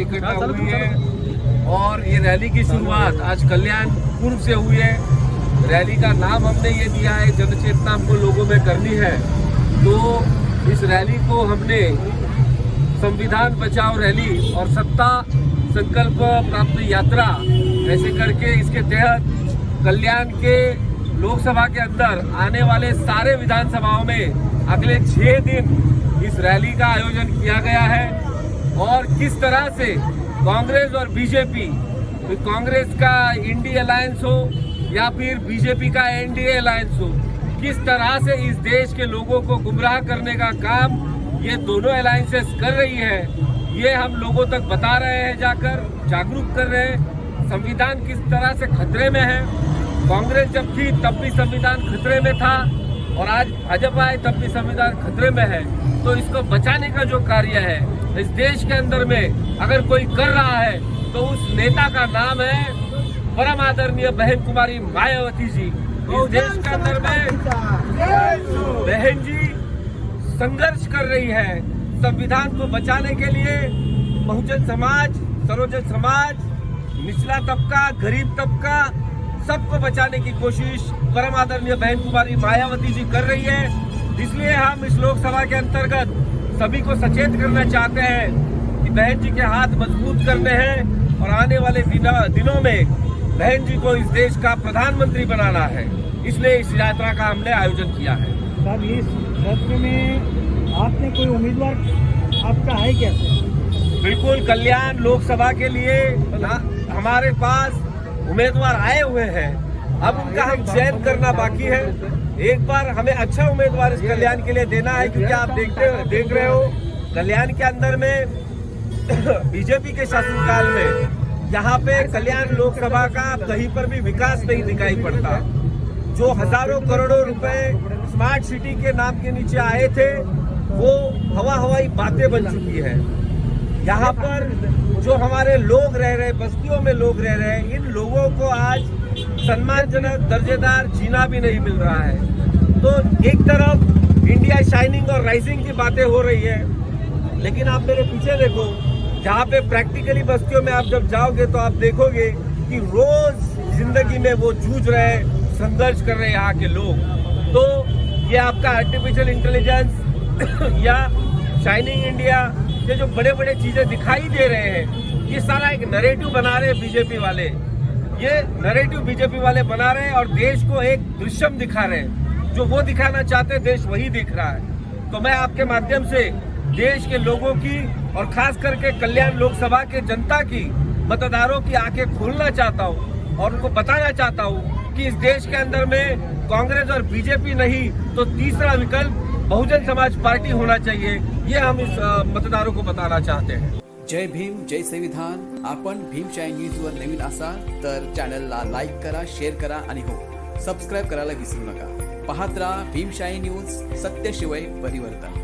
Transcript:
इकट्ठा हुई है और ये रैली की शुरुआत आज कल्याणपुर से हुई है। रैली का नाम हमने ये दिया है जनचेतना हमको लोगों में करनी है। तो इस रैली को हमने संविधान बचाओ रैली और सत्ता संकल्प प्राप्त यात्रा ऐसे करके इसके तहत कल्याण के लोकसभा के अंदर आने वाले सारे विधानसभाओं में अगले 6 दिन इस रैली का आयोजन किया गया है। और किस तरह से कांग्रेस और बीजेपी, तो कांग्रेस का इंडी अलायंस हो या फिर बीजेपी का एनडीए अलायंस हो, किस तरह से इस देश के लोगों को गुमराह करने का काम ये दोनों अलायंसेस कर रही है, ये हम लोगों तक बता रहे हैं, जाकर जागरूक कर रहे हैं। संविधान किस तरह से खतरे में है, कांग्रेस जब थी तब भी संविधान खतरे में था और आज भाजपा है तब भी संविधान खतरे में है। तो इसको बचाने का जो कार्य है इस देश के अंदर में अगर कोई कर रहा है तो उस नेता का नाम है परम आदरणीय बहन कुमारी मायावती जी। इस देश के अंदर में बहन जी संघर्ष कर रही है संविधान को बचाने के लिए। बहुजन समाज, सर्वजन समाज, निचला तबका, गरीब तबका, सबको बचाने की कोशिश परम आदरणीय बहन कुमारी मायावती जी कर रही है। इसलिए हम इस लोकसभा के अंतर्गत सभी को सचेत करना चाहते हैं कि बहन जी के हाथ मजबूत करने हैं और आने वाले दिनों में बहन जी को इस देश का प्रधानमंत्री बनाना है। इसलिए इस यात्रा का हमने आयोजन किया है। साहब, इस सत्र में आपने कोई उम्मीदवार आपका है क्या? बिल्कुल, कल्याण लोकसभा के लिए हमारे पास उम्मीदवार आए हुए हैं। अब उनका हम चयन करना बाकी है। एक बार हमें अच्छा उम्मीदवार इस कल्याण के लिए देना है, क्योंकि आप देख रहे हो कल्याण के अंदर में बीजेपी के शासनकाल में यहाँ पे कल्याण लोकसभा का कहीं पर भी विकास नहीं दिखाई पड़ता। जो हजारों करोड़ों रुपए स्मार्ट सिटी के नाम के नीचे आए थे वो हवाई बातें बन चुकी है। यहाँ पर जो हमारे लोग रह रहे, बस्तियों में लोग रह रहे हैं, इन लोगों को आज सम्मानजनक दर्जेदार जीना भी नहीं मिल रहा है। तो एक तरफ इंडिया शाइनिंग और राइजिंग की बातें हो रही है, लेकिन आप मेरे पीछे देखो, जहाँ पे प्रैक्टिकली बस्तियों में आप जब जाओगे तो आप देखोगे कि रोज जिंदगी में वो जूझ रहे, संघर्ष कर रहे यहाँ के लोग। तो ये आपका आर्टिफिशियल इंटेलिजेंस या शाइनिंग इंडिया, ये जो बड़े बड़े चीजें दिखाई दे रहे हैं, ये सारा एक नैरेटिव बना रहे हैं बीजेपी वाले। ये नैरेटिव बीजेपी वाले बना रहे हैं और देश को एक दृश्यम दिखा रहे हैं। जो वो दिखाना चाहते हैं देश वही दिख रहा है। तो मैं आपके माध्यम से देश के लोगों की और खास करके कल्याण लोकसभा के जनता की, मतदारों की आंखें खोलना चाहता हूँ और उनको बताना चाहता हूँ कि इस देश के अंदर में कांग्रेस और बीजेपी नहीं तो तीसरा विकल्प बहुजन समाज पार्टी होना चाहिए। ये हम इस मतदारों को बताना चाहते हैं। जय भीम, जय संविधान। आपण भीमशाही न्यूजवर नवीन असाल तर चॅनलला लाईक करा, शेअर करा आणि हो सबस्क्राईब करायला विसरू नका। पाहत राहा भीमशाही न्यूज, सत्याशिवाय परिवर्तन।